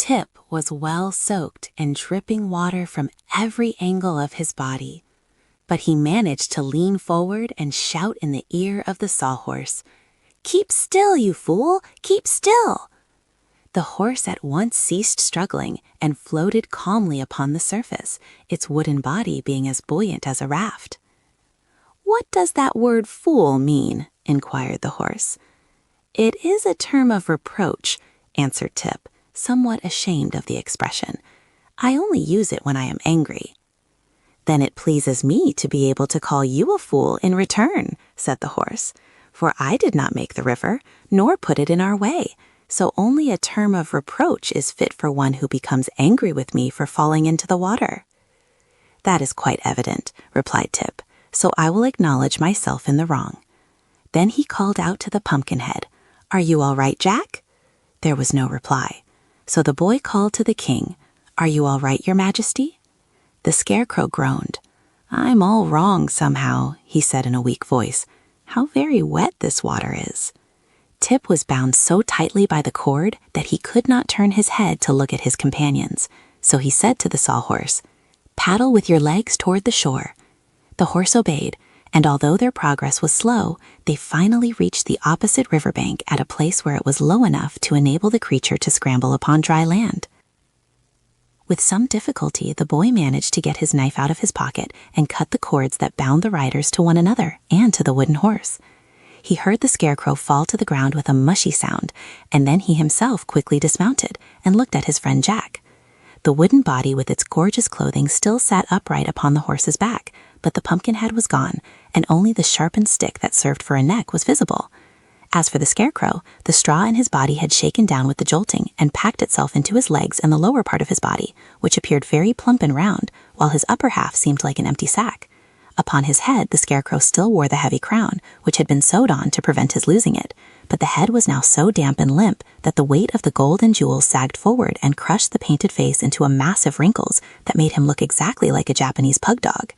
Tip was well soaked and dripping water from every angle of his body, but he managed to lean forward and shout in the ear of the sawhorse, "Keep still, you fool! Keep still!" The horse at once ceased struggling and floated calmly upon the surface, its wooden body being as buoyant as a raft. "What does that word fool mean?" inquired the horse. "It is a term of reproach," answered Tip, somewhat ashamed of the expression. "I only use it when I am angry." "Then it pleases me to be able to call you a fool in return," said the horse, "for I did not make the river, nor put it in our way, so only a term of reproach is fit for one who becomes angry with me for falling into the water." "That is quite evident," replied Tip, "so I will acknowledge myself in the wrong." Then he called out to the Pumpkinhead, "Are you all right, Jack?" There was no reply, so the boy called to the king, "Are you all right, your majesty?" The Scarecrow groaned. "I'm all wrong somehow," he said in a weak voice. "How very wet this water is." Tip was bound so tightly by the cord that he could not turn his head to look at his companions, so he said to the sawhorse, "Paddle with your legs toward the shore." The horse obeyed, and although their progress was slow, they finally reached the opposite riverbank at a place where it was low enough to enable the creature to scramble upon dry land. With some difficulty, the boy managed to get his knife out of his pocket and cut the cords that bound the riders to one another and to the wooden horse. He heard the Scarecrow fall to the ground with a mushy sound, and then he himself quickly dismounted and looked at his friend Jack. The wooden body with its gorgeous clothing still sat upright upon the horse's back, but the Pumpkinhead was gone, and only the sharpened stick that served for a neck was visible. As for the Scarecrow, the straw in his body had shaken down with the jolting and packed itself into his legs and the lower part of his body, which appeared very plump and round, while his upper half seemed like an empty sack. Upon his head, the Scarecrow still wore the heavy crown, which had been sewed on to prevent his losing it, but the head was now so damp and limp that the weight of the gold and jewels sagged forward and crushed the painted face into a mass of wrinkles that made him look exactly like a Japanese pug dog.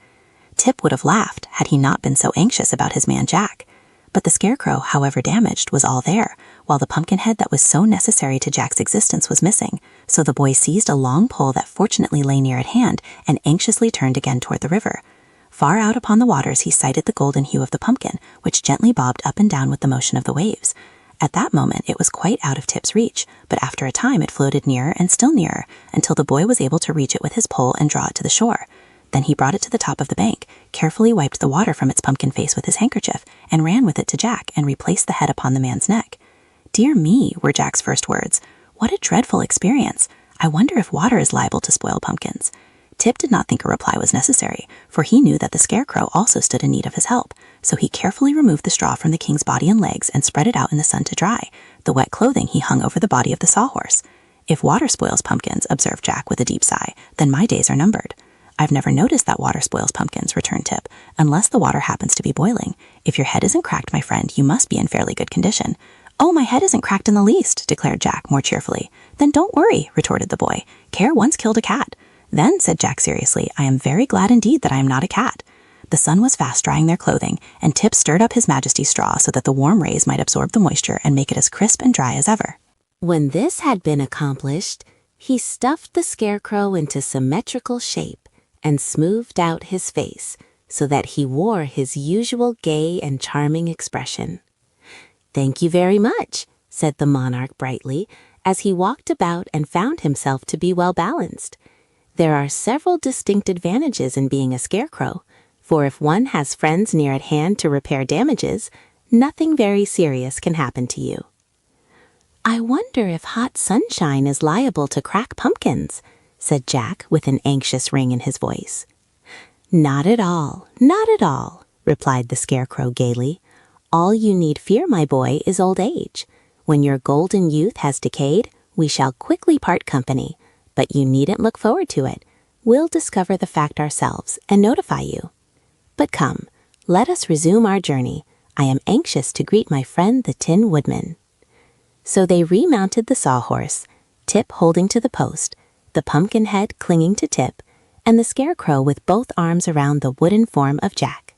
Tip would have laughed had he not been so anxious about his man Jack. But the Scarecrow, however damaged, was all there, while the Pumpkinhead that was so necessary to Jack's existence was missing, so the boy seized a long pole that fortunately lay near at hand and anxiously turned again toward the river. Far out upon the waters he sighted the golden hue of the pumpkin, which gently bobbed up and down with the motion of the waves. At that moment it was quite out of Tip's reach, but after a time it floated nearer and still nearer, until the boy was able to reach it with his pole and draw it to the shore. Then he brought it to the top of the bank, carefully wiped the water from its pumpkin face with his handkerchief, and ran with it to Jack and replaced the head upon the man's neck. "Dear me," were Jack's first words. "What a dreadful experience! I wonder if water is liable to spoil pumpkins." Tip did not think a reply was necessary, for he knew that the Scarecrow also stood in need of his help, so he carefully removed the straw from the king's body and legs and spread it out in the sun to dry. The wet clothing he hung over the body of the sawhorse. "If water spoils pumpkins," observed Jack with a deep sigh, "then my days are numbered." "I've never noticed that water spoils pumpkins," returned Tip, "unless the water happens to be boiling. If your head isn't cracked, my friend, you must be in fairly good condition." "Oh, my head isn't cracked in the least," declared Jack more cheerfully. "Then don't worry," retorted the boy. "Care once killed a cat." "Then," said Jack seriously, "I am very glad indeed that I am not a cat." The sun was fast drying their clothing, and Tip stirred up his Majesty's straw so that the warm rays might absorb the moisture and make it as crisp and dry as ever. When this had been accomplished, he stuffed the Scarecrow into symmetrical shape and smoothed out his face so that he wore his usual gay and charming expression. "Thank you very much," said the monarch brightly, as he walked about and found himself to be well balanced. "There are several distinct advantages in being a Scarecrow, for if one has friends near at hand to repair damages, nothing very serious can happen to you." "I wonder if hot sunshine is liable to crack pumpkins," said Jack with an anxious ring in his voice. "Not at all, not at all," replied the Scarecrow gaily. "All you need fear, my boy, is old age. When your golden youth has decayed, we shall quickly part company. But you needn't look forward to it. We'll discover the fact ourselves and notify you. But come, let us resume our journey. I am anxious to greet my friend the Tin Woodman." So they remounted the sawhorse, Tip holding to the post, the Pumpkinhead clinging to Tip, and the Scarecrow with both arms around the wooden form of Jack.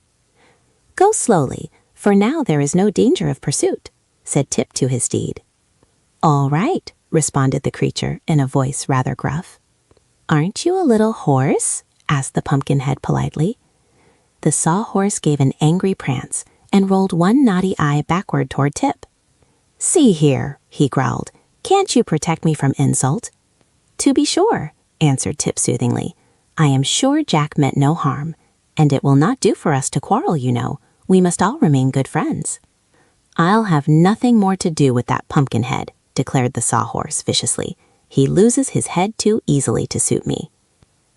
"Go slowly, for now there is no danger of pursuit," said Tip to his steed. "All right," responded the creature in a voice rather gruff. Aren't you a little horse? Asked the pumpkinhead politely. The sawhorse gave an angry prance and rolled one naughty eye backward toward Tip. See here, he growled, can't you protect me from insult? To be sure, answered Tip soothingly. I am sure Jack meant no harm, and it will not do for us to quarrel, you know. We must all remain good friends. I'll have nothing more to do with that pumpkinhead, declared the sawhorse viciously. He loses his head too easily to suit me.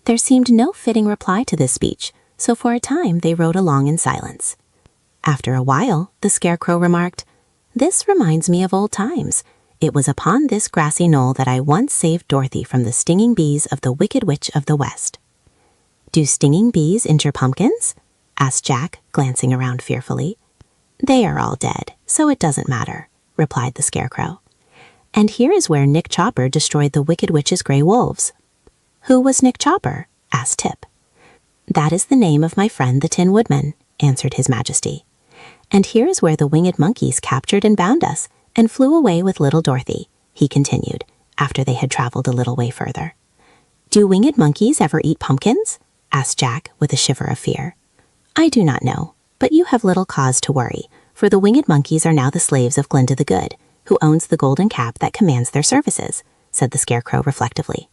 There seemed no fitting reply to this speech, so for a time they rode along in silence. After a while, the Scarecrow remarked, This reminds me of old times. It was upon this grassy knoll that I once saved Dorothy from the stinging bees of the Wicked Witch of the West. Do stinging bees injure pumpkins? Asked Jack, glancing around fearfully. They are all dead, so it doesn't matter, replied the Scarecrow. And here is where Nick Chopper destroyed the Wicked Witch's gray wolves. Who was Nick Chopper? Asked Tip. That is the name of my friend the Tin Woodman, answered His Majesty. And here is where the winged monkeys captured and bound us, and flew away with little Dorothy, he continued, after they had traveled a little way further. Do winged monkeys ever eat pumpkins? Asked Jack with a shiver of fear. I do not know, but you have little cause to worry, for the winged monkeys are now the slaves of Glinda the Good, who owns the golden cap that commands their services, said the Scarecrow reflectively.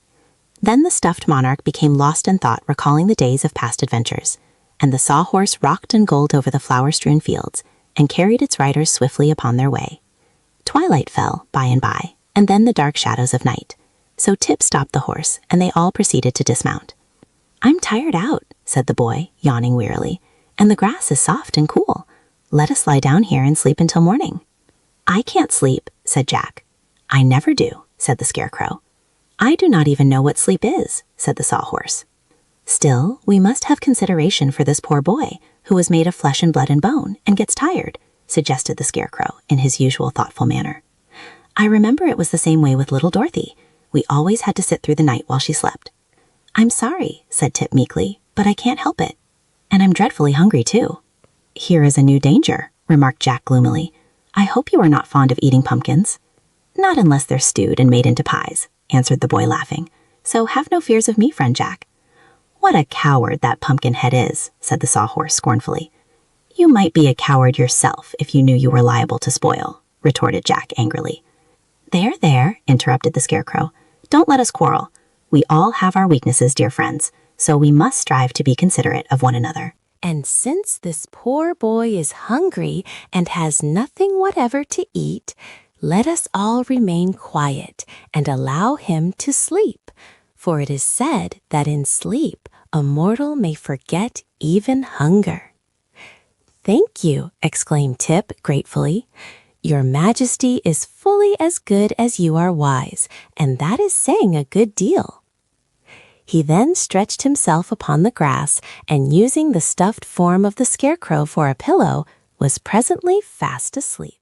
Then the stuffed monarch became lost in thought, recalling the days of past adventures, and the sawhorse rocked and gulled over the flower-strewn fields and carried its riders swiftly upon their way. Twilight fell by and by, and then the dark shadows of night. So Tip stopped the horse, and they all proceeded to dismount. I'm tired out, said the boy, yawning wearily, and the grass is soft and cool. Let us lie down here and sleep until morning. I can't sleep, said Jack. I never do, said the Scarecrow. I do not even know what sleep is, said the sawhorse. Still, we must have consideration for this poor boy, who is made of flesh and blood and bone, and gets tired, suggested the Scarecrow in his usual thoughtful manner. I remember it was the same way with little Dorothy. We always had to sit through the night while she slept. I'm sorry, said Tip meekly, but I can't help it. And I'm dreadfully hungry, too. Here is a new danger, remarked Jack gloomily. I hope you are not fond of eating pumpkins. Not unless they're stewed and made into pies, answered the boy laughing. So have no fears of me, friend Jack. What a coward that pumpkinhead is, said the sawhorse scornfully. You might be a coward yourself if you knew you were liable to spoil, retorted Jack angrily. There, interrupted the Scarecrow. Don't let us quarrel. We all have our weaknesses, dear friends, so we must strive to be considerate of one another. And since this poor boy is hungry and has nothing whatever to eat, let us all remain quiet and allow him to sleep. For it is said that in sleep a mortal may forget even hunger. Thank you, exclaimed Tip gratefully. Your Majesty is fully as good as you are wise, and that is saying a good deal. He then stretched himself upon the grass, and using the stuffed form of the Scarecrow for a pillow, was presently fast asleep.